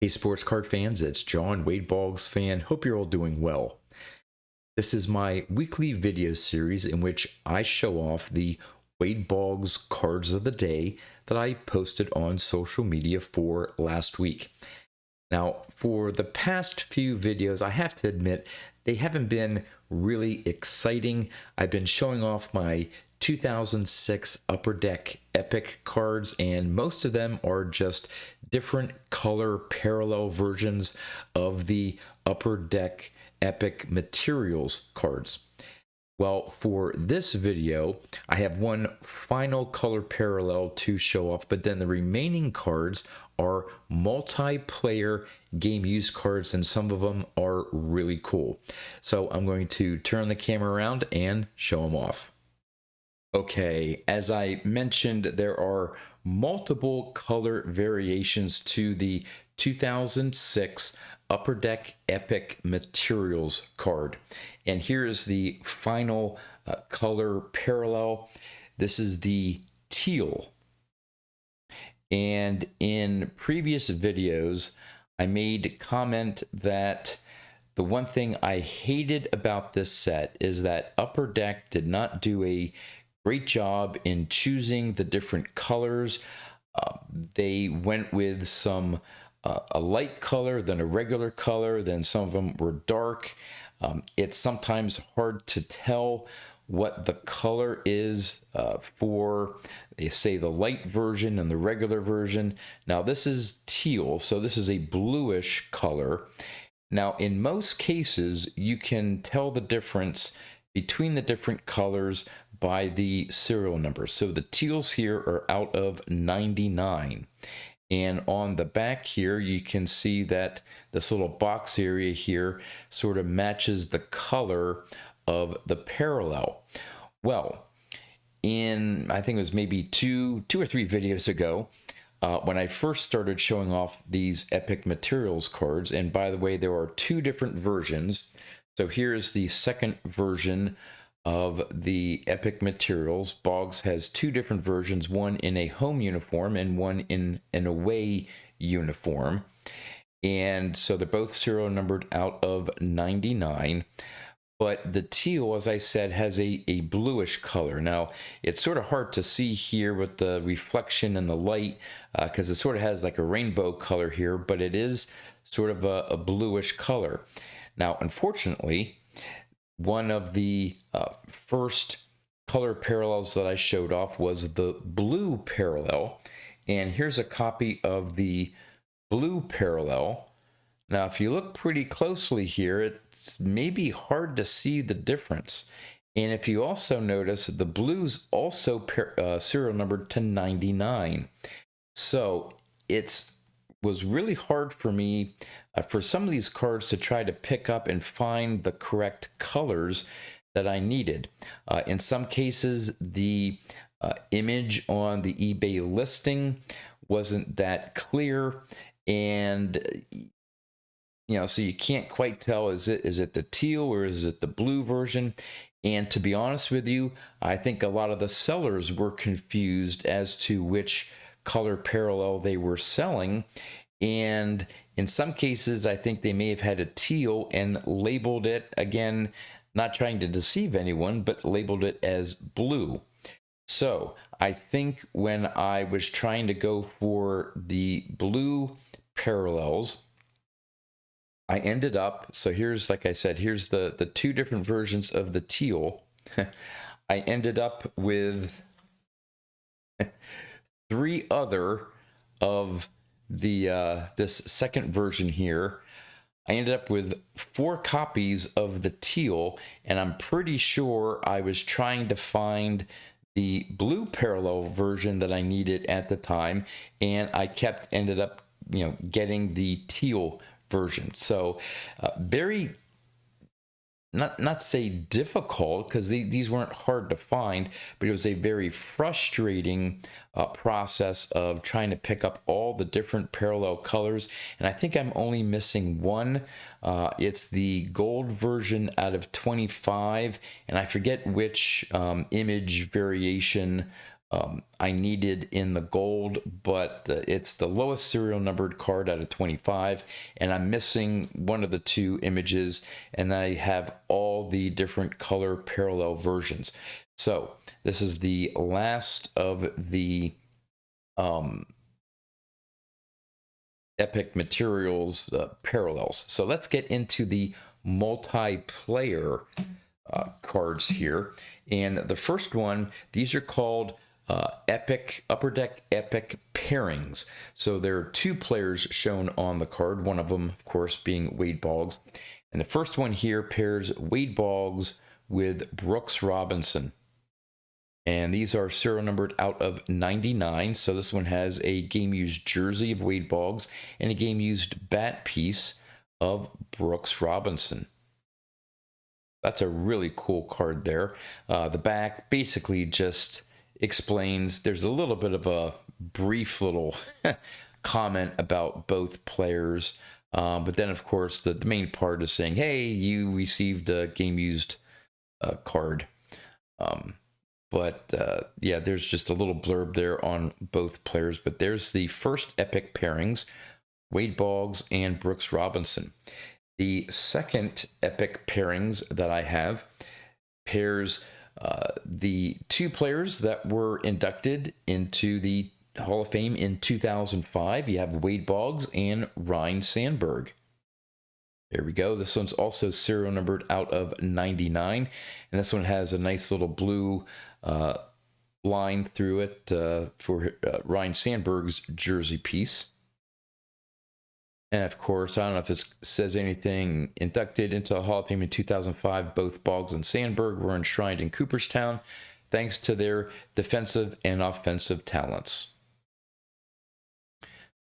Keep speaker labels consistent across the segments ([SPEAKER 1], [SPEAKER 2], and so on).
[SPEAKER 1] Hey, sports card fans, it's John, Wade Boggs fan. Hope you're all doing well. This is my weekly video series in which I show off the Wade Boggs cards of the day that I posted on social media for last week. Now, for the past few videos, I have to admit, they haven't been really exciting. I've been showing off my 2006 Upper Deck Epic cards, and most of them are just different color parallel versions of the Upper Deck Epic Materials cards. Well, for this video, I have one final color parallel to show off, but then the remaining cards are multiplayer game use cards, and some of them are really cool. So I'm going to turn the camera around and show them off. Okay, as I mentioned, there are multiple color variations to the 2006 Upper Deck Epic Materials card. And here is the final color parallel. This is the teal. And in previous videos, I made comment that the one thing I hated about this set is that Upper Deck did not do a great job in choosing the different colors. They went with some a light color, then a regular color, then some of them were dark. It's sometimes hard to tell what the color is for, say, the light version and the regular version. Now this is teal, so this is a bluish color. Now in most cases you can tell the difference between the different colors by the serial number. So the teals here are out of 99. And on the back here, you can see that this little box area here sort of matches the color of the parallel. Well, I think it was maybe two or three videos ago, when I first started showing off these Epic Materials cards, and by the way, there are two different versions. So here's the second version of the Epic Materials. Boggs has two different versions, one in a home uniform and one in an away uniform. And so they're both serial numbered out of 99. But the teal, as I said, has a bluish color. Now, it's sort of hard to see here with the reflection and the light because it sort of has like a rainbow color here, but it is sort of a bluish color. Now, unfortunately, one of the first color parallels that I showed off was the blue parallel. And here's a copy of the blue parallel. Now, if you look pretty closely here, it's maybe hard to see the difference. And if you also notice, the blue's also serial numbered to 99. So it was really hard for me for some of these cards to try to pick up and find the correct colors that I needed. In some cases, the image on the eBay listing wasn't that clear, and so you can't quite tell, is it the teal or is it the blue version? And to be honest with you, I think a lot of the sellers were confused as to which color parallel they were selling. And in some cases, I think they may have had a teal and labeled it, again, not trying to deceive anyone, but labeled it as blue. So I think when I was trying to go for the blue parallels, I ended up, so here's, like I said, here's the two different versions of the teal. I ended up with three other of this second version here. I ended up with 4 copies of the teal, and I'm pretty sure I was trying to find the blue parallel version that I needed at the time, and I ended up getting the teal version. So very, not say difficult, because these weren't hard to find, but it was a very frustrating process of trying to pick up all the different parallel colors. And I think I'm only missing one. It's the gold version out of 25, and I forget which image variation I needed in the gold, but it's the lowest serial numbered card out of 25, and I'm missing one of the two images, and I have all the different color parallel versions. So this is the last of the Epic Materials parallels. So let's get into the multiplayer cards here. And the first one, these are called Epic Upper Deck Epic pairings. So there are two players shown on the card, one of them of course being Wade Boggs, and the first one here pairs Wade Boggs with Brooks Robinson, and these are serial numbered out of 99. So this one has a game used jersey of Wade Boggs and a game used bat piece of Brooks Robinson. That's a really cool card there. The back basically just explains, there's a little bit of a brief little comment about both players. But then, of course, the main part is saying, hey, you received a game used card. Yeah, there's just a little blurb there on both players. But there's the first Epic pairings, Wade Boggs and Brooks Robinson. The second Epic pairings that I have pairs the two players that were inducted into the Hall of Fame in 2005. You have Wade Boggs and Ryne Sandberg. There we go. This one's also serial numbered out of 99. And this one has a nice little blue line through it for Ryne Sandberg's jersey piece. And of course, I don't know if it says anything, inducted into the Hall of Fame in 2005, both Boggs and Sandberg were enshrined in Cooperstown thanks to their defensive and offensive talents.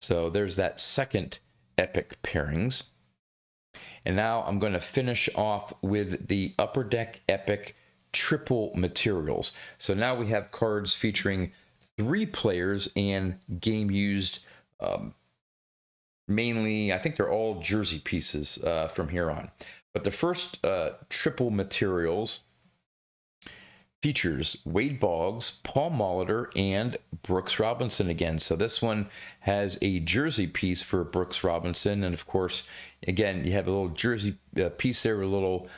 [SPEAKER 1] So there's that second Epic pairings. And now I'm going to finish off with the Upper Deck Epic triple materials. So now we have cards featuring 3 players and game used mainly, I think they're all jersey pieces from here on. But the first triple materials features Wade Boggs, Paul Molitor, and Brooks Robinson again. So this one has a jersey piece for Brooks Robinson. And of course, again, you have a little jersey piece there with a little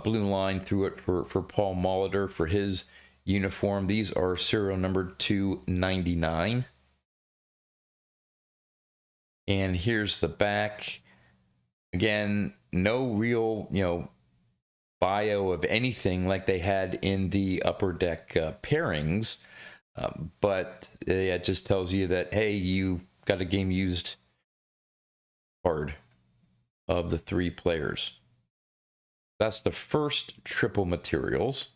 [SPEAKER 1] blue line through it for Paul Molitor for his uniform. These are serial numbered 299. And here's the back. Again, no real, bio of anything like they had in the Upper Deck pairings. But it just tells you that, hey, you got a game used card of the 3 players. That's the first triple materials.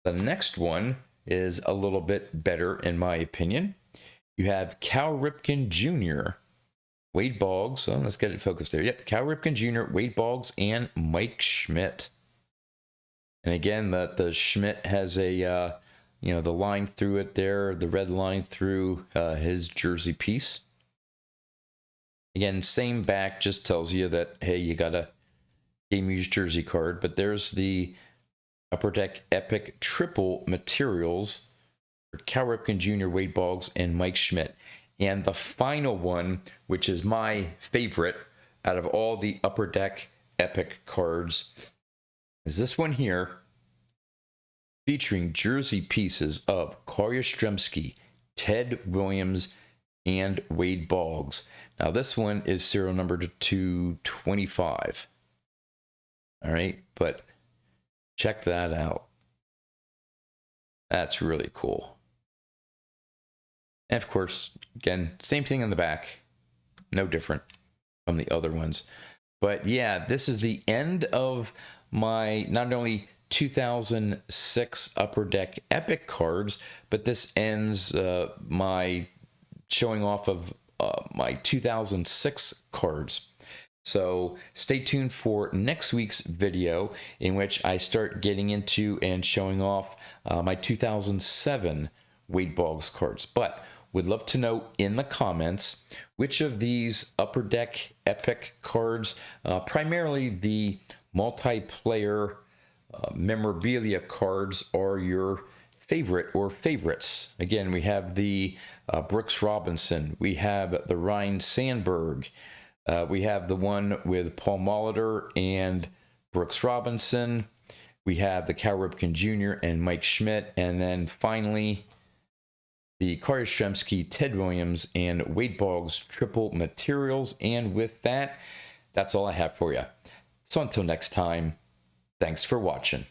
[SPEAKER 1] The next one is a little bit better, in my opinion. You have Cal Ripken Jr., Wade Boggs. Oh, let's get it focused there. Yep, Cal Ripken Jr., Wade Boggs, and Mike Schmidt. And again, the Schmidt has a, the line through it there, the red line through his jersey piece. Again, same back, just tells you that, hey, you got a game used jersey card. But there's the Upper Deck Epic triple materials for Cal Ripken Jr., Wade Boggs, and Mike Schmidt. And the final one, which is my favorite out of all the Upper Deck Epic cards, is this one here, featuring jersey pieces of Carl Yastrzemski, Ted Williams, and Wade Boggs. Now this one is serial number 225. All right, but check that out. That's really cool. And of course, again, same thing in the back. No different from the other ones. But yeah, this is the end of my not only 2006 Upper Deck Epic cards, but this ends my showing off of my 2006 cards. So stay tuned for next week's video, in which I start getting into and showing off my 2007 Wade Boggs cards. But would love to know in the comments which of these Upper Deck Epic cards, primarily the multiplayer memorabilia cards, are your favorite or favorites. Again, we have the Brooks Robinson. We have the Ryan Sandberg. We have the one with Paul Molitor and Brooks Robinson. We have the Cal Ripken Jr. and Mike Schmidt. And then finally, the Carl Yastrzemski, Ted Williams, and Wade Boggs triple materials. And with that, that's all I have for you. So until next time, thanks for watching.